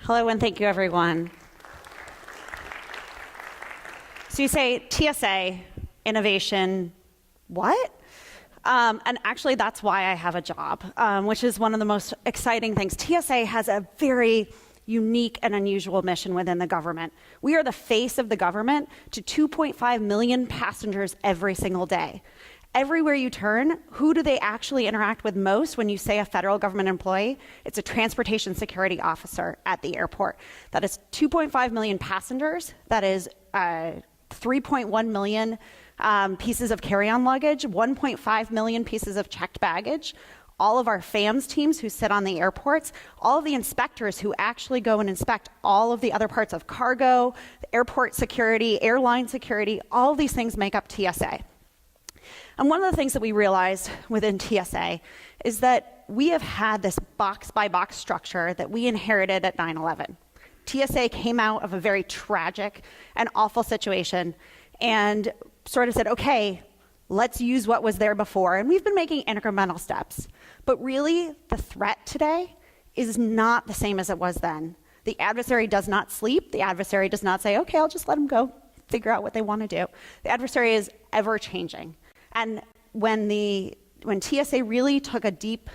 Hello and thank you, everyone. So you say TSA, innovation, what? And actually that's why I have a job, which is one of the most exciting things. TSA has a very unique and unusual mission within the government. We are the face of the government to 2.5 million passengers every single day. Everywhere you turn, who do they actually interact with most when you say a federal government employee? It's a transportation security officer at the airport. That is 2.5 million passengers. That is 3.1 million pieces of carry-on luggage, 1.5 million pieces of checked baggage, all of our FAMS teams who sit on the airports, all of the inspectors who actually go and inspect all of the other parts of cargo, airport security, airline security, all of these things make up TSA. And one of the things that we realized within TSA is that we have had this box-by-box structure that we inherited at 9/11. TSA came out of a very tragic and awful situation and sort of said, okay, let's use what was there before. And we've been making incremental steps. But really, the threat today is not the same as it was then. The adversary does not sleep. The adversary does not say, okay, I'll just let them go, figure out what they want to do. The adversary is ever changing. And when TSA really took a deep,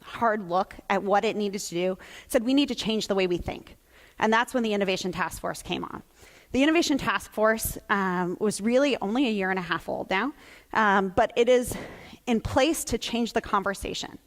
hard look at what it needed to do, it said we need to change the way we think. And that's when the Innovation Task Force came on. The Innovation Task Force was really only a year and a half old now, but it is in place to change the conversation.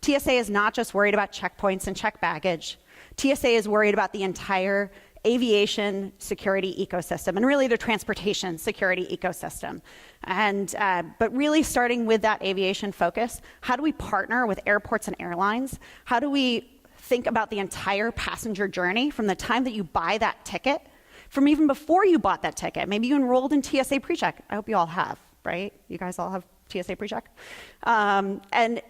TSA is not just worried about checkpoints and checked baggage. TSA is worried about the entire aviation security ecosystem and really the transportation security ecosystem. And but really starting with that aviation focus, how do we partner with airports and airlines? How do we think about the entire passenger journey from the time that you buy that ticket, from even before you bought that ticket? Maybe you enrolled in TSA PreCheck. I hope you all have, right? You guys all have TSA PreCheck? And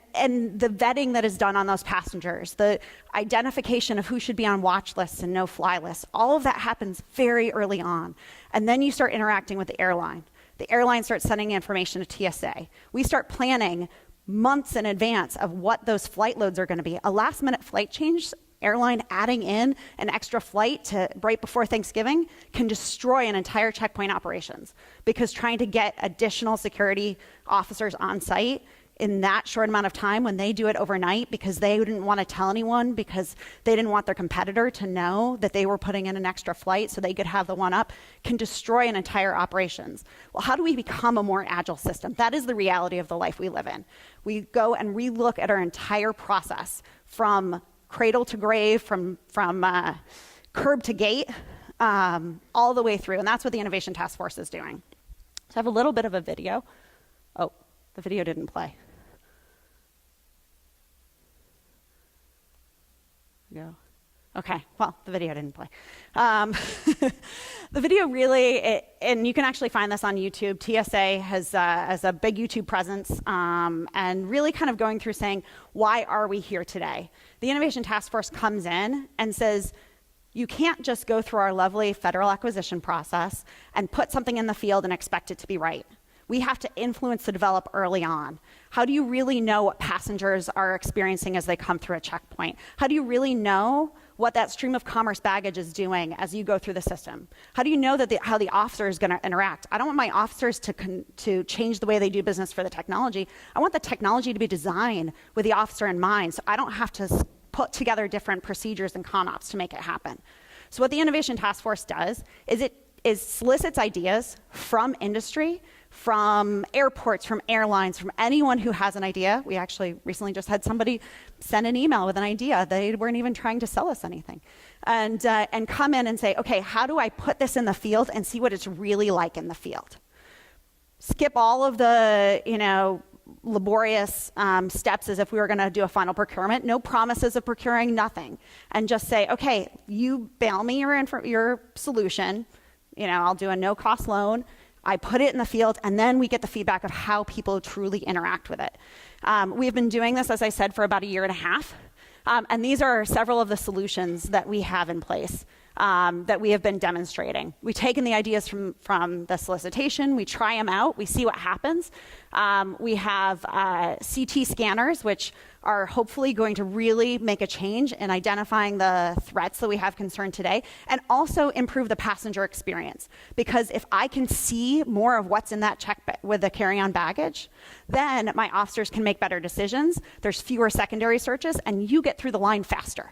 the vetting that is done on those passengers, the identification of who should be on watch lists and no-fly lists, all of that happens very early on. And then you start interacting with the airline. The airline starts sending information to TSA. We start planning months in advance of what those flight loads are going to be. A last-minute flight change, airline adding in an extra flight to right before Thanksgiving can destroy an entire checkpoint operations, because trying to get additional security officers on site in that short amount of time when they do it overnight because they didn't want to tell anyone, because they didn't want their competitor to know that they were putting in an extra flight so they could have the one up, can destroy an entire operations. Well, how do we become a more agile system? That is the reality of the life we live in. We go and relook at our entire process from cradle to grave, from curb to gate, all the way through. And that's what the Innovation Task Force is doing. So I have a little bit of a video. Oh, the video didn't play. Go. Okay, well, the video didn't play. The video really, and you can actually find this on YouTube. TSA has a big YouTube presence, and really kind of going through saying, why are we here today? The Innovation Task Force comes in and says, you can't just go through our lovely federal acquisition process and put something in the field and expect it to be right. We have to influence the develop early on. How do you really know what passengers are experiencing as they come through a checkpoint? How do you really know what that stream of commerce baggage is doing as you go through the system? How do you know that how the officer is going to interact? I don't want my officers to change the way they do business for the technology. I want the technology to be designed with the officer in mind, so I don't have to put together different procedures and con-ops to make it happen. So what the Innovation Task Force does is it solicits ideas from industry, from airports, from airlines, from anyone who has an idea. We actually recently just had somebody send an email with an idea. They weren't even trying to sell us anything. And come in and say, okay, how do I put this in the field and see what it's really like in the field? Skip all of the, laborious steps as if we were going to do a final procurement. No promises of procuring, nothing. And just say, okay, you bail me your solution. I'll do a no-cost loan. I put it in the field, and then we get the feedback of how people truly interact with it. We've been doing this, as I said, for about a year and a half, and these are several of the solutions that we have in place. that we have been demonstrating. We've taken the ideas from the solicitation, we try them out, we see what happens. We have CT scanners, which are hopefully going to really make a change in identifying the threats that we have concerned today, and also improve the passenger experience. Because if I can see more of what's in that check with the carry-on baggage, then my officers can make better decisions, there's fewer secondary searches, and you get through the line faster.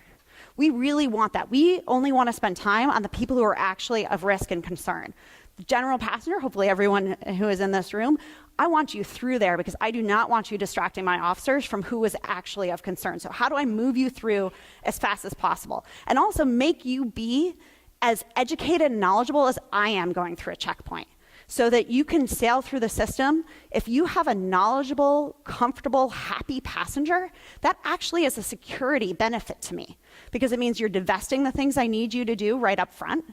We really want that. We only want to spend time on the people who are actually of risk and concern. The general passenger, hopefully everyone who is in this room, I want you through there because I do not want you distracting my officers from who is actually of concern. So how do I move you through as fast as possible? And also make you be as educated and knowledgeable as I am going through a checkpoint, so that you can sail through the system. If you have a knowledgeable, comfortable, happy passenger, that actually is a security benefit to me, because it means you're divesting the things I need you to do right up front,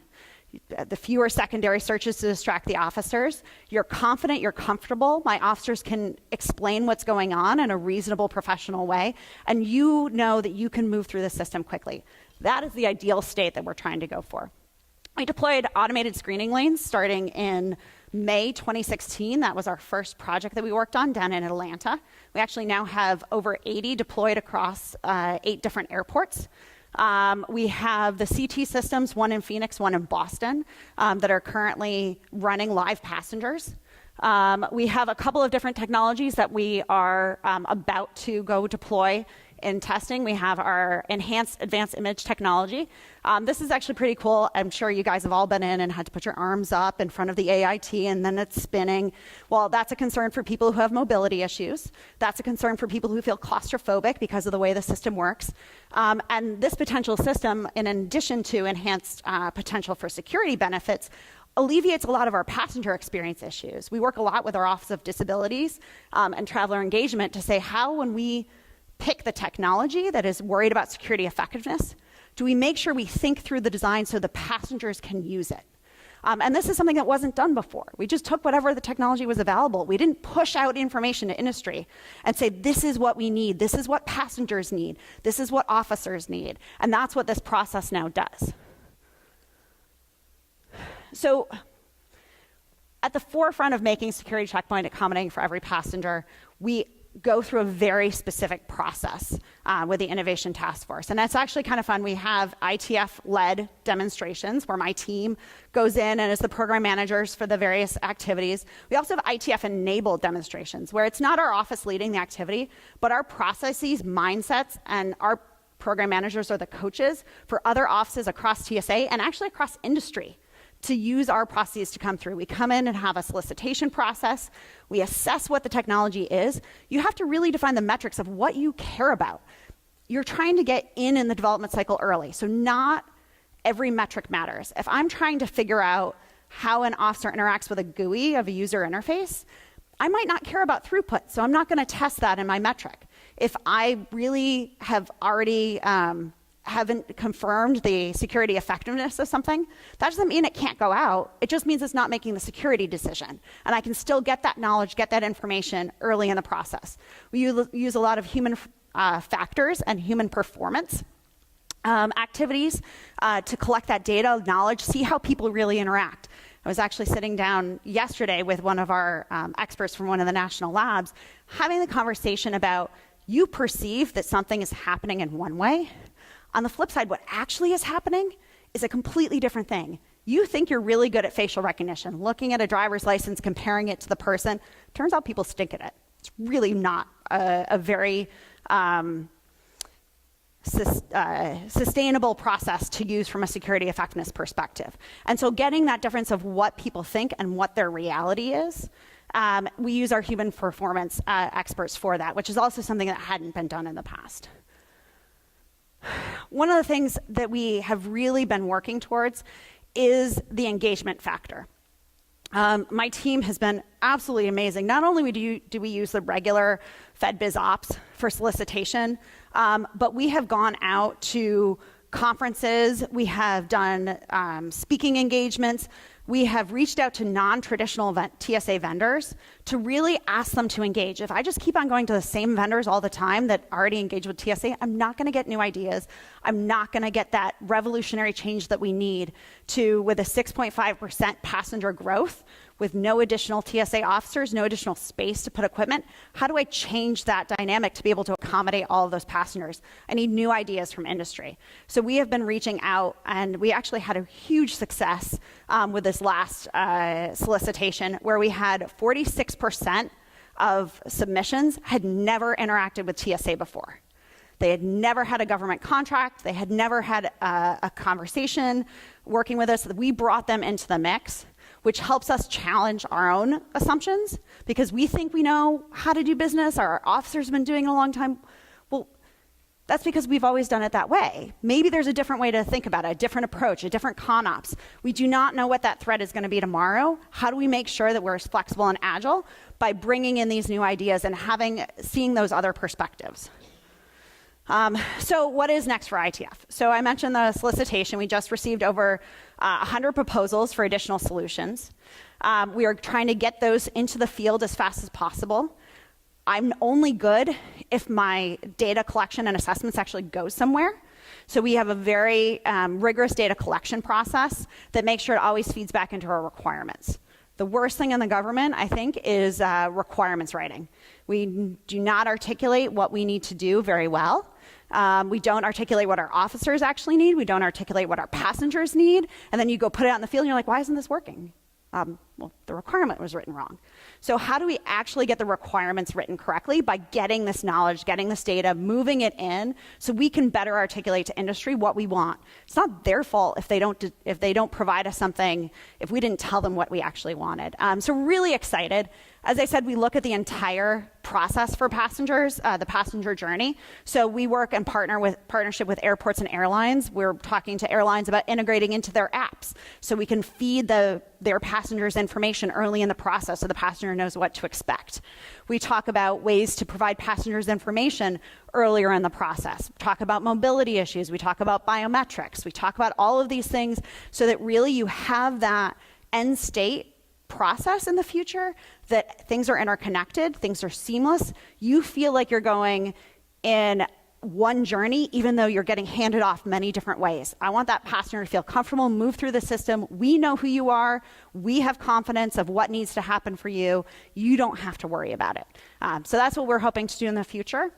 the fewer secondary searches to distract the officers. You're confident, you're comfortable. My officers can explain what's going on in a reasonable, professional way, and you know that you can move through the system quickly. That is the ideal state that we're trying to go for. We deployed automated screening lanes starting in May 2016. That was our first project that we worked on down in Atlanta. We actually now have over 80 deployed across 8 different airports. We have the CT systems, one in Phoenix, one in Boston, that are currently running live passengers. We have a couple of different technologies that we are about to go deploy in testing. We have our enhanced advanced image technology. This is actually pretty cool. I'm sure you guys have all been in and had to put your arms up in front of the AIT and then it's spinning. Well, that's a concern for people who have mobility issues. That's a concern for people who feel claustrophobic because of the way the system works. And this potential system, in addition to enhanced potential for security benefits, alleviates a lot of our passenger experience issues. We work a lot with our Office of Disabilities and Traveler Engagement to say, how, when we pick the technology that is worried about security effectiveness, do we make sure we think through the design so the passengers can use it? And this is something that wasn't done before. We just took whatever the technology was available. We didn't push out information to industry and say, this is what we need, this is what passengers need, this is what officers need. And that's what this process now does. So at the forefront of making security checkpoint accommodating for every passenger, we go through a very specific process with the Innovation Task Force. And that's actually kind of fun. We have ITF-led demonstrations where my team goes in and is the program managers for the various activities. We also have ITF-enabled demonstrations where it's not our office leading the activity, but our processes, mindsets, and our program managers are the coaches for other offices across TSA and actually across industry to use our processes to come through. We come in and have a solicitation process. We assess what the technology is. You have to really define the metrics of what you care about. You're trying to get in the development cycle early, so not every metric matters. If I'm trying to figure out how an officer interacts with a GUI of a user interface, I might not care about throughput, so I'm not going to test that in my metric. If I really have already haven't confirmed the security effectiveness of something, that doesn't mean it can't go out. It just means it's not making the security decision. And I can still get that knowledge, get that information early in the process. We use a lot of human factors and human performance activities to collect that data, knowledge, see how people really interact. I was actually sitting down yesterday with one of our experts from one of the national labs, having the conversation about, you perceive that something is happening in one way. On the flip side, what actually is happening is a completely different thing. You think you're really good at facial recognition, looking at a driver's license, comparing it to the person. Turns out people stink at it. It's really not a very sustainable process to use from a security effectiveness perspective. And so getting that difference of what people think and what their reality is, we use our human performance experts for that, which is also something that hadn't been done in the past. One of the things that we have really been working towards is the engagement factor. My team has been absolutely amazing. Not only do we use the regular FedBiz Ops for solicitation, but we have gone out to conferences, we have done speaking engagements. we have reached out to non-traditional TSA vendors to really ask them to engage. If I just keep on going to the same vendors all the time that already engage with TSA, I'm not going to get new ideas. I'm not going to get that revolutionary change that we need with a 6.5% passenger growth, with no additional TSA officers, no additional space to put equipment. How do I change that dynamic to be able to accommodate all of those passengers? I need new ideas from industry. So we have been reaching out, and we actually had a huge success with this last solicitation, where we had 46% of submissions had never interacted with TSA before. They had never had a government contract. They had never had a conversation working with us. We brought them into the mix, which helps us challenge our own assumptions, because we think we know how to do business. Our officers have been doing it a long time. Well, that's because we've always done it that way. Maybe there's a different way to think about it, a different approach, a different ConOps. We do not know what that threat is going to be tomorrow. How do we make sure that we're as flexible and agile? By bringing in these new ideas and seeing those other perspectives. So what is next for ITF? So I mentioned the solicitation. We just received over 100 proposals for additional solutions. We are trying to get those into the field as fast as possible. I'm only good if my data collection and assessments actually go somewhere. So we have a very rigorous data collection process that makes sure it always feeds back into our requirements. The worst thing in the government, I think, is requirements writing. We do not articulate what we need to do very well. We don't articulate what our officers actually need. We don't articulate what our passengers need. And then you go put it out in the field and you're like, why isn't this working? Well, the requirement was written wrong. So how do we actually get the requirements written correctly? By getting this knowledge, getting this data, moving it in, so we can better articulate to industry what we want. It's not their fault if they don't provide us something, if we didn't tell them what we actually wanted. So really excited. As I said, we look at the entire process for passengers, the passenger journey. So we work and partnership with airports and airlines. We're talking to airlines about integrating into their apps, so we can feed their passengers information early in the process, so the passenger knows what to expect. We talk about ways to provide passengers information earlier in the process. We talk about mobility issues. We talk about biometrics. We talk about all of these things so that really you have that end state process in the future, that things are interconnected, things are seamless. You feel like you're going in one journey, even though you're getting handed off many different ways. I want that passenger to feel comfortable, move through the system. We know who you are. We have confidence of what needs to happen for you. You don't have to worry about it. So that's what we're hoping to do in the future.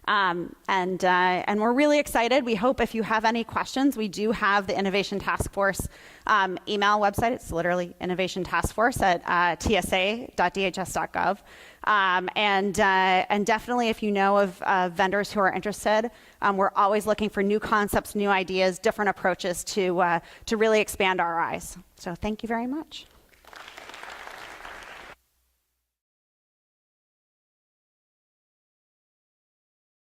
And we're really excited. We hope if you have any questions, we do have the Innovation Task Force email website. It's literally Innovation Task Force at tsa.dhs.gov. And definitely if you know of vendors who are interested, we're always looking for new concepts, new ideas, different approaches to really expand our eyes. So thank you very much.